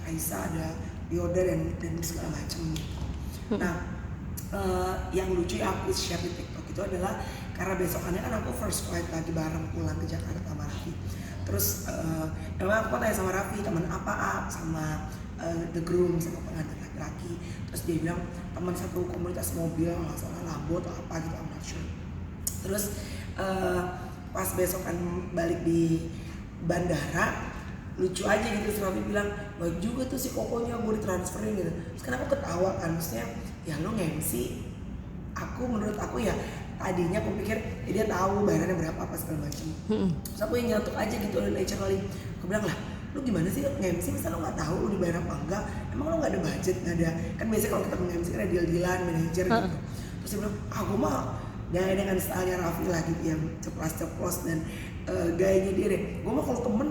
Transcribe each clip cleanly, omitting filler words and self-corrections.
Raisa, ada Yoda dan segala macam gitu. Nah yang lucu ya aku share di TikTok itu adalah karena besokannya kan aku first flight lagi bareng pulang ke Jakarta sama Raffi. Terus emang aku tanya sama Raffi teman apa sama the groom sama pengantin laki-laki. Terus dia bilang teman satu komunitas mobil nggak salah Lambo atau apa gitu, I'm not sure. Terus pas besokan balik di bandara lucu aja gitu, si Raffi bilang baik juga tuh si kokonya gue ditransferin gitu. Terus kan aku ketawa kan, maksudnya ya lo nge-MC. Menurut aku ya tadinya aku pikir ya dia tahu bayarannya berapa apa segala macam. Terus aku yang nyatuk aja gitu naturally. Aku bilang lah lu gimana sih nge-MC misalnya lo nggak tahu lu dibayar apa enggak, emang lo nggak ada budget, nggak ada kan biasanya kalau kita nge-MC kan ada deal-dealan manajer gitu. Terus dia bilang gue mah dengan stylenya Raffi lah gitu yang ceplos-ceplos dan gayanya dia deh. Gue mah kalau temen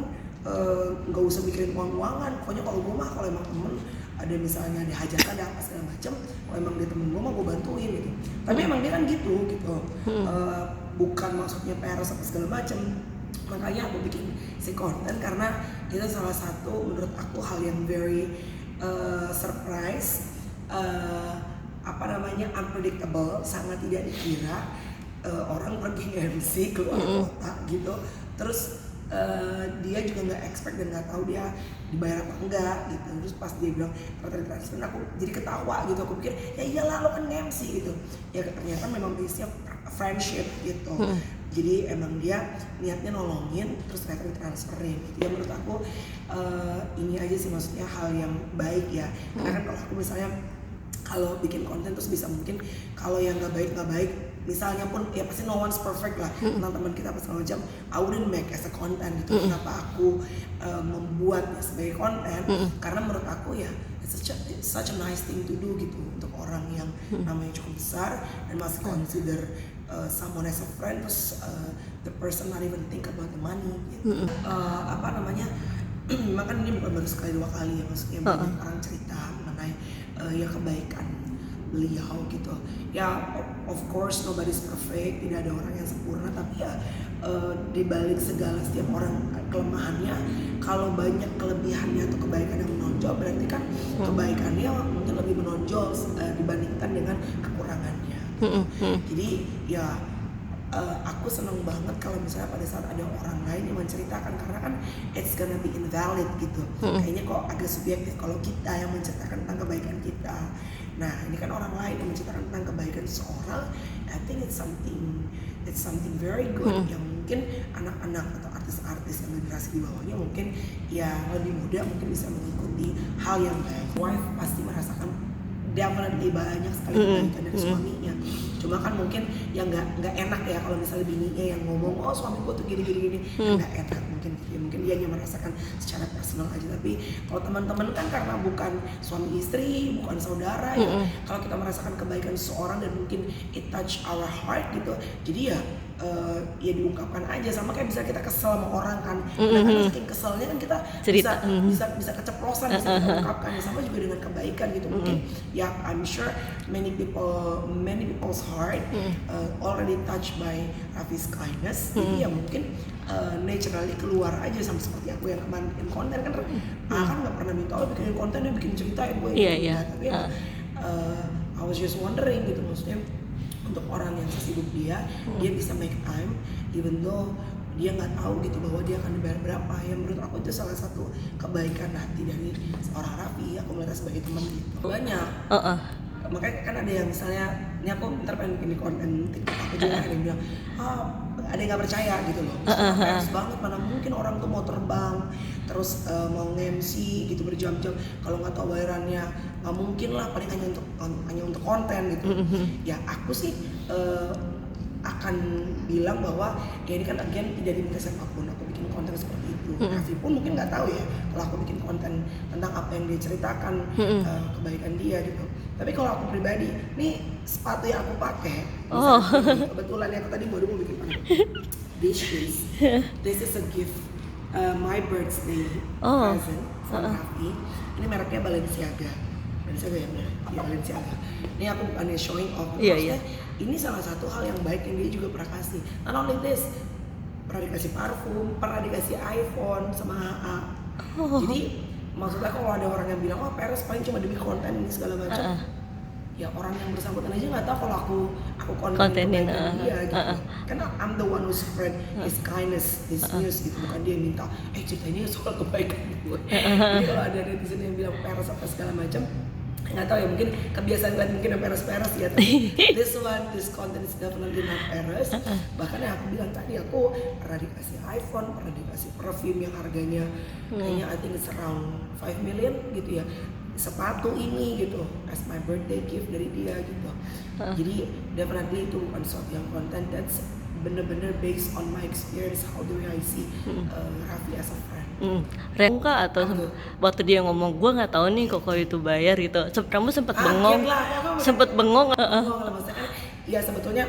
nggak usah mikirin uang-uangan, pokoknya kalau gue mah kalau emang temen ada misalnya ada hajat ada apa segala macam, kalau emang dia temen gue mah gue bantuin gitu. Tapi emang dia kan gitu bukan maksudnya peres apa segala macam. Makanya aku bikin si konten karena itu salah satu menurut aku hal yang very surprise, unpredictable, sangat tidak dikira. Orang pergi MC keluar kota gitu, terus dia juga nggak expect dan nggak tahu dia dibayar apa enggak gitu. Terus pas dia bilang transfer, aku jadi ketawa gitu. Aku pikir ya iyalah lo kan MC gitu. Ya ternyata memang base-nya friendship gitu. Jadi emang dia niatnya nolongin, terus ternyata ditransferin gitu. Ya menurut aku ini aja sih maksudnya hal yang baik ya. Karena kan kalau aku misalnya kalau bikin konten terus bisa mungkin kalau yang nggak baik misalnya pun ya pasti no one's perfect lah tentang teman kita apa segala macam, I wouldn't make as a content gitu. Kenapa aku membuatnya sebagai konten? Karena menurut aku ya it's such a nice thing to do gitu untuk orang yang namanya cukup besar dan masih consider someone as a friend, terus the person not even think about the money gitu. Makan ini bukan baru sekali dua kali ya, maksudnya banyak orang cerita mengenai ya kebaikan beliau gitu. Ya of course nobody's perfect, tidak ada orang yang sempurna, tapi ya di balik segala setiap orang kelemahannya, kalau banyak kelebihannya atau kebaikan yang menonjol, berarti kan kebaikannya mungkin lebih menonjol dibandingkan dengan kekurangannya. Jadi ya aku seneng banget kalau misalnya pada saat ada orang lain yang menceritakan, karena kan it's gonna be invalid gitu. Kayaknya kok agak subjektif kalau kita yang menceritakan tentang kebaikan kita. Nah ini kan orang lain yang menceritakan tentang kebaikan seseorang. I think it's something very good yang mungkin anak-anak atau artis-artis yang generasi di bawahnya mungkin yang lebih muda mungkin bisa mengikuti hal yang baik. Wife pasti merasakan definitely banyak sekali kebaikan dari suaminya. Cuma kan mungkin yang nggak enak ya kalau misalnya bininya yang ngomong oh suami gue tuh gini nggak enak mungkin dia hanya merasakan secara personal aja. Tapi kalau teman-teman kan karena bukan suami istri, bukan saudara ya, kalau kita merasakan kebaikan seseorang dan mungkin it touch our heart gitu, jadi ya diungkapkan aja. Sama kayak bisa kita kesel sama orang kan, karena saking keselnya kan kita bisa keceplosan, bisa kita ungkapkan. Sama juga dengan kebaikan gitu. Mungkin ya I'm sure many people's heart already touched by Raffi's kindness. Jadi ya mungkin naturally keluar aja, sama seperti aku yang kemarin bikin konten kan kan nggak pernah minta bikin konten, dia bikin cerita ya gue tapi I was just wondering gitu, maksudnya untuk orang yang sesibuk dia bisa make time even though dia nggak tahu gitu bahwa dia akan dibayar berapa. Ya menurut aku itu salah satu kebaikan hati dari seorang Raffi. Aku melihat sebagai teman gitu banyak. Makanya kan ada yang misalnya ini aku ntar pengen bikin konten TikTok aku juga ada yang bilang ada yang nggak percaya gitu loh, harus banget, mana mungkin orang tuh mau terbang terus mau nge-MC gitu berjam-jam kalau nggak tahu bayarannya, nggak mungkin lah, paling hanya untuk konten gitu. Ya aku sih akan bilang bahwa ya ini kan again tidak diminta siapapun aku bikin konten seperti itu. Raffi pun mungkin nggak tahu ya kalau aku bikin konten tentang apa yang dia ceritakan kebaikan dia gitu. Tapi kalau aku pribadi, nih sepatu yang aku pakai, kebetulan ya aku tadi baru mau bikin this is a gift, my birthday present from Raffi. Ini mereknya Balenciaga ya benar, ya Balenciaga. Ini aku bukannya showing off, maksudnya ini salah satu hal yang baik yang dia juga pernah kasih. Not only this, pernah dikasih parfum, pernah dikasih iPhone sama AA. Jadi maksudnya kalau ada orang yang bilang Peres paling cuma demi konten ini segala macam, ya orang yang bersangkutan aja nggak tahu kalau aku kontenin kebaikan dia gitu. Karena I'm the one who spread his kindness, his news gitu, bukan dia yang minta ceritainnya soal kebaikan gue. Jadi kalau ada netizen yang bilang Peres apa segala macam, nggak tahu ya, mungkin kebiasaan kan mungkin yang peres ya, tapi this content is definitely not peres. Bahkan yang aku bilang tadi, aku pernah dikasih iPhone, pernah dikasih perfume yang harganya kayaknya I think it's around 5 million gitu ya, sepatu ini gitu as my birthday gift dari dia gitu. Jadi definitely itu bukan sesuatu yang konten, that's bener-bener based on my experience, how do I see Raffi as a friend. Renka atau waktu dia ngomong gue nggak tahu nih kok itu bayar gitu, kamu sempat bengong, Maksudnya kan ya sebetulnya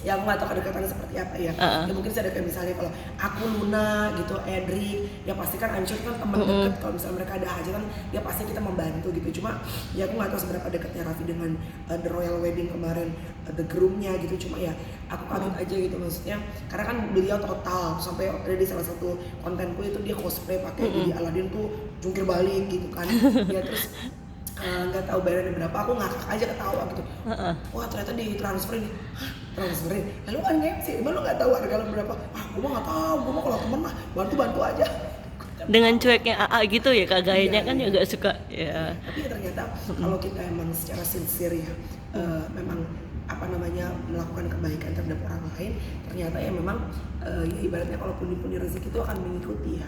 ya aku nggak tahu kedekatannya seperti apa ya. Ya mungkin saya kayak misalnya kalau aku Luna gitu, Edric, ya pasti kan I'm sure kan teman dekat, kalau misalnya mereka ada hajatan ya pasti kita membantu gitu. Cuma ya aku nggak tahu seberapa dekatnya Raffi dengan the royal wedding kemarin, the groomnya gitu. Cuma ya aku kaget aja gitu, maksudnya karena kan beliau total sampai ada di salah satu kontenku itu dia cosplay pakai jadi Aladdin tuh jungkir balik gitu kan. Ya terus nggak tahu bayarannya berapa, aku ngakak aja ketawa gitu. Wah ternyata di transferin lalu kan sih, emang lo nggak tahu harga lo berapa? Gue mah nggak tahu, gue mah kalau temen mah bantu aja. Dengan cueknya AA gitu ya, kak gayanya kan juga suka ya. Tapi ya ternyata kalau kita emang secara sincere ya, memang melakukan kebaikan terhadap orang lain, ternyata ya memang ya ibaratnya kalau pundi-pundi rezeki itu akan mengikuti ya.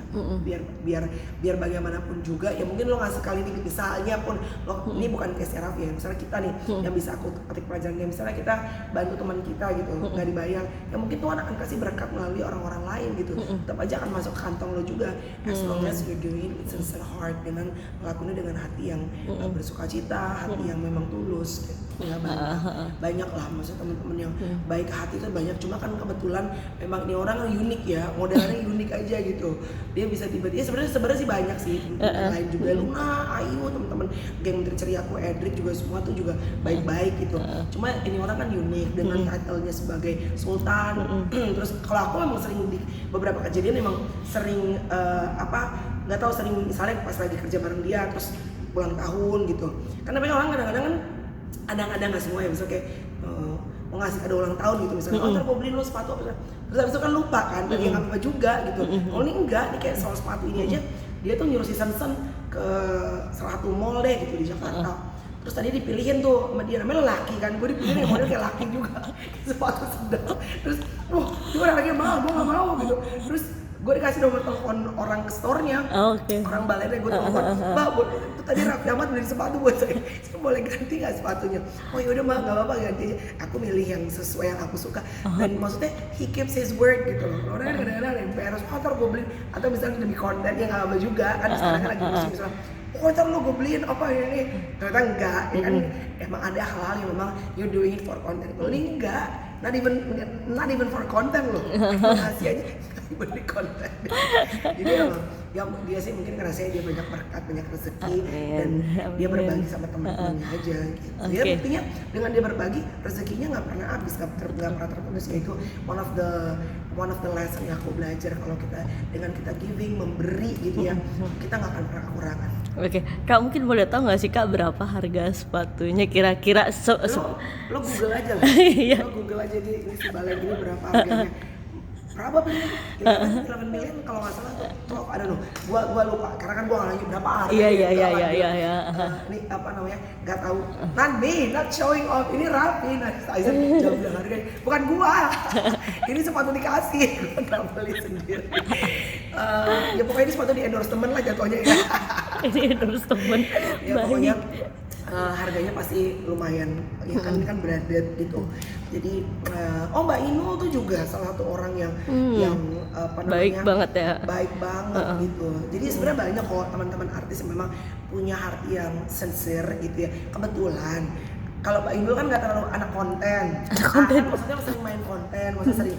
Biar bagaimanapun juga ya, mungkin lo ngasih kali ini misalnya pun lo, ini bukan case Raffi ya, misalnya kita nih yang bisa aku petik pelajarannya, misalnya kita bantu teman kita gitu nggak dibayar, ya mungkin Tuhan akan kasih berkat melalui orang-orang lain gitu. Tetap aja akan masuk kantong lo juga, as long as you're doing it sincere heart, dengan melakukannya dengan hati yang bersukacita, hati yang memang tulus gitu. Ya banyak lah, maksudnya teman-teman yang baik hati itu banyak. Cuma kan kebetulan memang ini orang unik ya, modelannya unik aja gitu. Dia bisa tiba-tiba sebenarnya sih banyak sih teman-teman lain juga, Luna, Ayu, teman-teman geng terceriaku, Edric juga semua tuh juga baik-baik gitu. Cuma ini orang kan unik dengan title-nya sebagai sultan. Terus kalau aku memang sering di beberapa kejadian memang sering nggak tahu, sering misalnya pas lagi kerja bareng dia terus ulang tahun gitu. Karena banyak orang kadang-kadang kan ada nggak semua ya, misalnya kayak mau ngasih kado ulang tahun gitu misalnya, ntar mau beliin lo sepatu apa, terus habis itu kan lupa kan, dan ya nggak apa-apa juga gitu. Kalau ini enggak, ini kayak soal sepatu ini aja dia tuh nyuruh si Sen ke salah satu mall deh gitu di Jakarta. Terus tadi dipilihin tuh sama dia, namanya laki kan, gue dipilihin yang model kayak laki juga, sepatu sedang. Terus gue lagi mau, gue nggak mau gitu. Terus gue dikasih nomor telepon orang store-nya, orang balernya, gue telepon, Mbak, itu tadi Raffi Ahmad beli sepatu buat saya boleh ganti nggak sepatunya? Oh yaudah Mbak, nggak apa-apa ganti aja. Aku milih yang sesuai yang aku suka, dan maksudnya he keeps his word gitu loh. Orang kadang-kadang yang peres, ntar gue beli, atau misalnya demi konten ya nggak apa juga kan, sekarang kan lagi musim misalnya, ntar lo gue beliin apa ini, ternyata enggak, ya kan emang ada hal-hal yang memang you're doing it for content. Kalau ini enggak, not even for content loh, kasih aja beli konten. Jadi ya dia sih mungkin ngerasa dia banyak berkat, banyak rezeki, dan dia berbagi sama teman-temannya aja gitu. Ya buktinya dengan dia berbagi, rezekinya nggak pernah habis, nggak pernah terputus. Itu one of the lesson yang aku belajar, kalau kita dengan kita giving, memberi gitu ya, kita nggak akan pernah kekurangan. Oke, Kak mungkin boleh tahu nggak sih Kak berapa harga sepatunya kira-kira? Lo Google aja lah. Lo Google aja di si balai gini berapa harganya. Berapa beli? 11 million kalau nggak salah tuh, I don't know. Gua lupa karena kan gua nggak nanya berapa harga. Iya. Ini apa namanya? Nggak tahu. Not showing off. Ini Raffi, Aizen jauh bilang harganya. Bukan gua. Ini sepatu dikasih, gua nggak beli sendiri. Ya pokoknya ini sepatu di endorse temen lah jatuhnya ya. Ini endorse temen. Ya pokoknya harganya pasti lumayan ya kan, ini kan branded gitu. Jadi Mbak Inul tuh juga salah satu orang yang baik banget ya, baik banget gitu. Jadi sebenarnya banyak kok teman-teman artis yang memang punya hati yang sincere gitu ya. Kebetulan kalau Mbak Inul kan nggak terlalu anak konten. Maksudnya sering main konten, maksudnya sering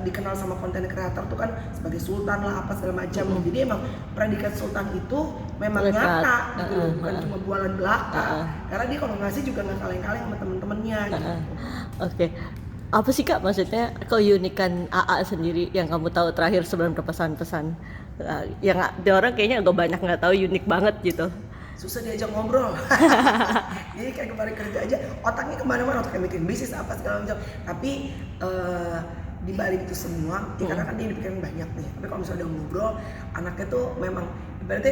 dikenal sama konten kreator tuh kan sebagai sultan lah apa segala macam. Jadi emang predikat sultan itu memang nyata gitu, bukan cuma bualan belaka. Karena dia kalau ngasih juga nggak kaleng-kaleng sama temen-temennya gitu. Oke. Apa sih Kak maksudnya keunikan AA sendiri yang kamu tahu terakhir sebelum berpesan-pesan? yang dia orang kayaknya agak banyak nggak tahu, unik banget gitu. Susah diajak ngobrol. Jadi kayak kemarin kerja aja otaknya kemana-mana, otaknya mikirin bisnis apa segala macam. Tapi di balik itu semua, ya karena kan dia dipikirin banyak nih. Tapi kalau misalnya udah ngobrol, anaknya tuh memang berarti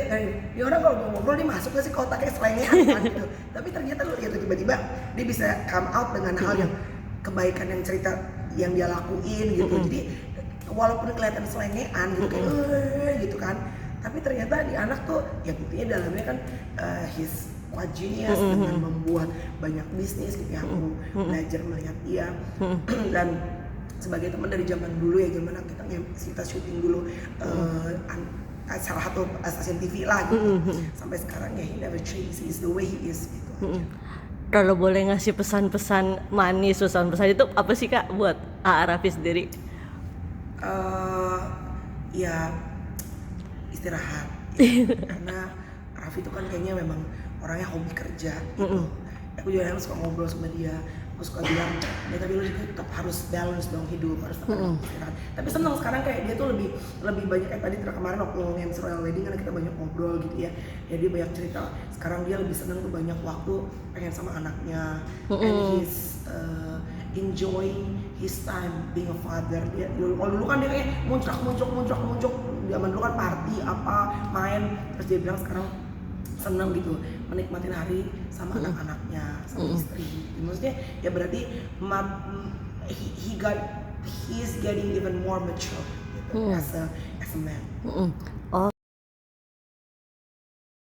dia orang kalau ngobrol dia masuk gak sih ke otaknya selengean kan gitu. Tapi ternyata lu lihat tiba-tiba dia bisa come out dengan hal yang kebaikan yang cerita yang dia lakuin gitu. Jadi walaupun kelihatan selengean gitu kayak gitu kan. Tapi ternyata di anak tuh ya buktinya dalamnya kan his quite genius dengan membuat banyak bisnis gitu ya. Aku belajar melihat dia dan sebagai teman dari zaman dulu ya, zaman kita syuting dulu salah satu stasiun TV lah gitu. Sampai sekarang ya he never changes, he's the way he is gitu. Kalau boleh ngasih pesan-pesan manis, pesan-pesan itu apa sih Kak buat Raffi sendiri? Ya istirahat karena Raffi itu kan kayaknya memang orangnya hobi kerja gitu. Aku juga suka ngobrol sama dia, aku suka bilang ya tapi lu juga tetap harus balance dong hidup, harus tetap istirahat. Tapi senang sekarang kayak dia tuh lebih banyak kayak tadi kemarin waktu ngomongin royal wedding kan kita banyak ngobrol gitu ya. Ya dia banyak cerita, sekarang dia lebih senang tuh banyak waktu pengen sama anaknya and he's enjoying his time being a father. Dia dulu kan dia kayak muncak zaman dulu kan party apa main, terus dia bilang sekarang senang gitu menikmatin hari sama anak-anaknya, sama istri. Maksudnya ya berarti he's getting even more mature gitu as a man.